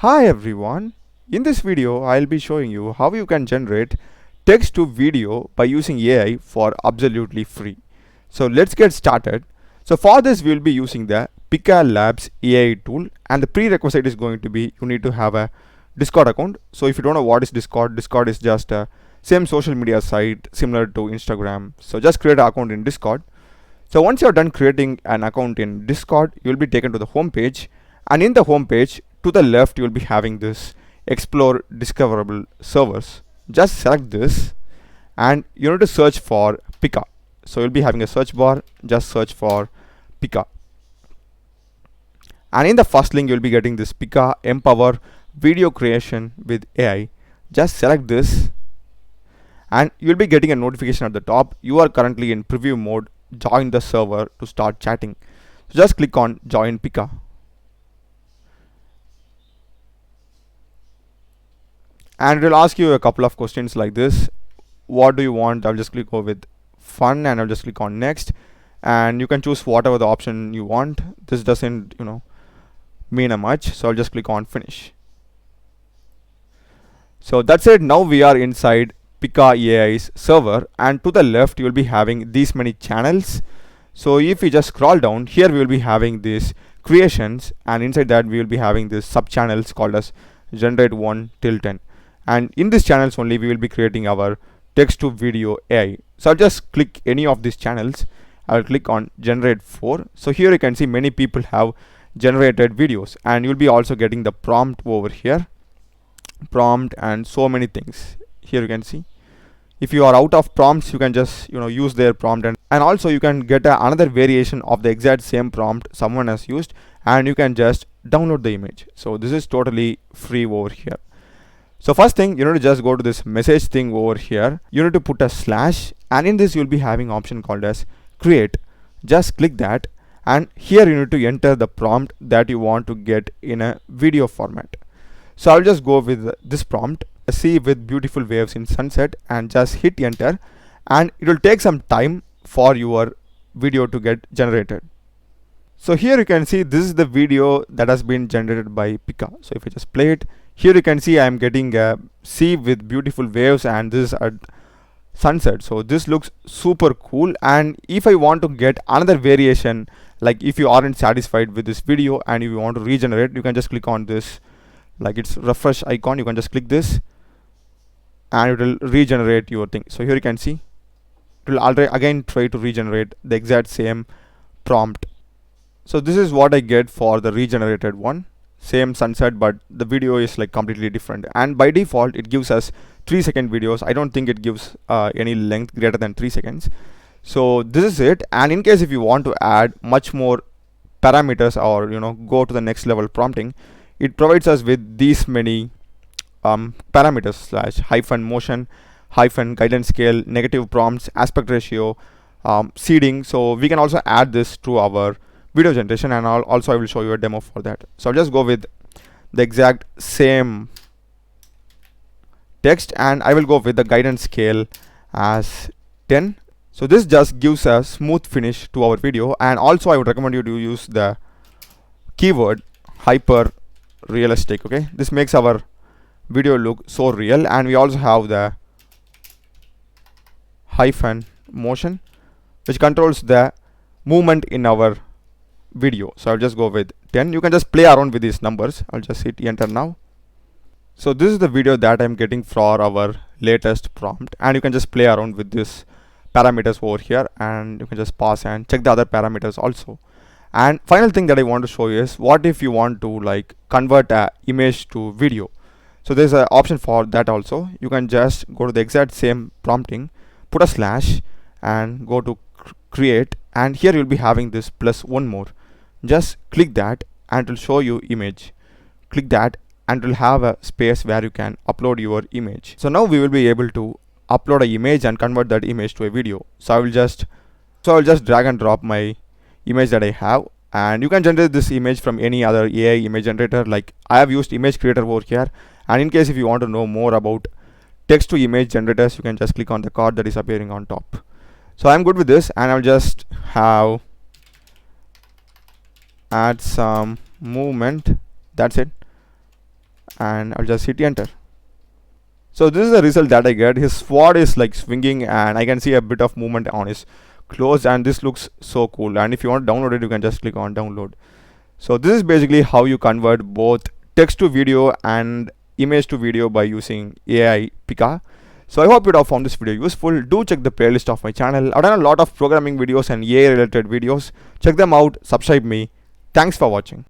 Hi everyone, in this video I'll be showing you how you can generate text to video by using AI for absolutely free. So let's get started. So for this we'll be using the Pika Labs AI tool, and the prerequisite is going to be you need to have a Discord account. So if you don't know what is Discord, Discord is just a same social media site similar to Instagram. So just create an account in Discord. So once you're done creating an account in Discord, you'll be taken to the home page, and in the home page to the left you'll be having this explore discoverable servers. Just select this and you need to search for Pika. So you'll be having a search bar, just search for Pika. And in the first link you'll be getting this Pika Empower Video Creation with AI. Just select this and you'll be getting a notification at the top. You are currently in preview mode. Join the server to start chatting. So just click on join Pika. And it will ask you a couple of questions like this. What do you want? I'll just click over with fun and I'll just click on next, and you can choose whatever the option you want. This doesn't mean a much, so I'll just click on finish. So that's it. Now we are inside Pika AI's server, and to the left you will be having these many channels. So if you just scroll down here, we will be having these creations, and inside that we will be having these sub channels called as generate 1 till 10, and in these channels only we will be creating our text to video AI. So I'll just click any of these channels. I'll click on generate 4. So here you can see many people have generated videos, and you'll be also getting the prompt over here, prompt and so many things. Here you can see if you are out of prompts, you can just use their prompt, and also you can get another variation of the exact same prompt someone has used, and you can just download the image. So this is totally free over here. So first thing, you need to just go to this message thing over here. You need to put a slash, and in this you'll be having option called as create. Just click that, and here you need to enter the prompt that you want to get in a video format. So I'll just go with this prompt, see with beautiful waves in sunset, and just hit enter, and it will take some time for your video to get generated. So here you can see this is the video that has been generated by Pika. So if I just play it, here you can see I am getting a sea with beautiful waves, and this is at sunset. So this looks super cool. And if I want to get another variation, like if you aren't satisfied with this video and if you want to regenerate, you can just click on this, like it's refresh icon. You can just click this and it will regenerate your thing. So here you can see it will already again try to regenerate the exact same prompt. So this is what I get for the regenerated one, same sunset, but the video is like completely different, and by default it gives us 3-second videos. I don't think it gives any length greater than 3 seconds. So this is it. And in case if you want to add much more parameters, or go to the next level prompting, it provides us with these many parameters, slash hyphen motion, hyphen guidance scale, negative prompts, aspect ratio, seeding. So we can also add this to our video generation, and also I will show you a demo for that. So I'll just go with the exact same text, and I will go with the guidance scale as 10. So this just gives a smooth finish to our video, and also I would recommend you to use the keyword hyper realistic. Okay, this makes our video look so real. And we also have the hyphen motion, which controls the movement in our video. So I'll just go with 10. You can just play around with these numbers. I'll just hit enter now. So this is the video that I'm getting for our latest prompt, and you can just play around with this parameters over here, and you can just pause and check the other parameters also. And final thing that I want to show you is what if you want to like convert a image to video. So there's an option for that also. You can just go to the exact same prompting, put a slash, and go to create, and here you'll be having this plus one more. Just click that and it will show you image. Click that and it will have a space where you can upload your image. So now we will be able to upload an image and convert that image to a video. So I'll just drag and drop my image that I have, and you can generate this image from any other AI image generator. Like I have used image creator over here, and in case if you want to know more about text to image generators, you can just click on the card that is appearing on top. So I'm good with this, and I'll just have add some movement. That's it. and I'll just hit enter. So this is the result that I get. His sword is like swinging, and I can see a bit of movement on his clothes, and this looks so cool. And if you want to download it, you can just click on download. So this is basically how you convert both text to video and image to video by using AI Pika. So I hope you have found this video useful. Do check the playlist of my channel. I've done a lot of programming videos and AI related videos. Check them out, subscribe me. Thanks for watching.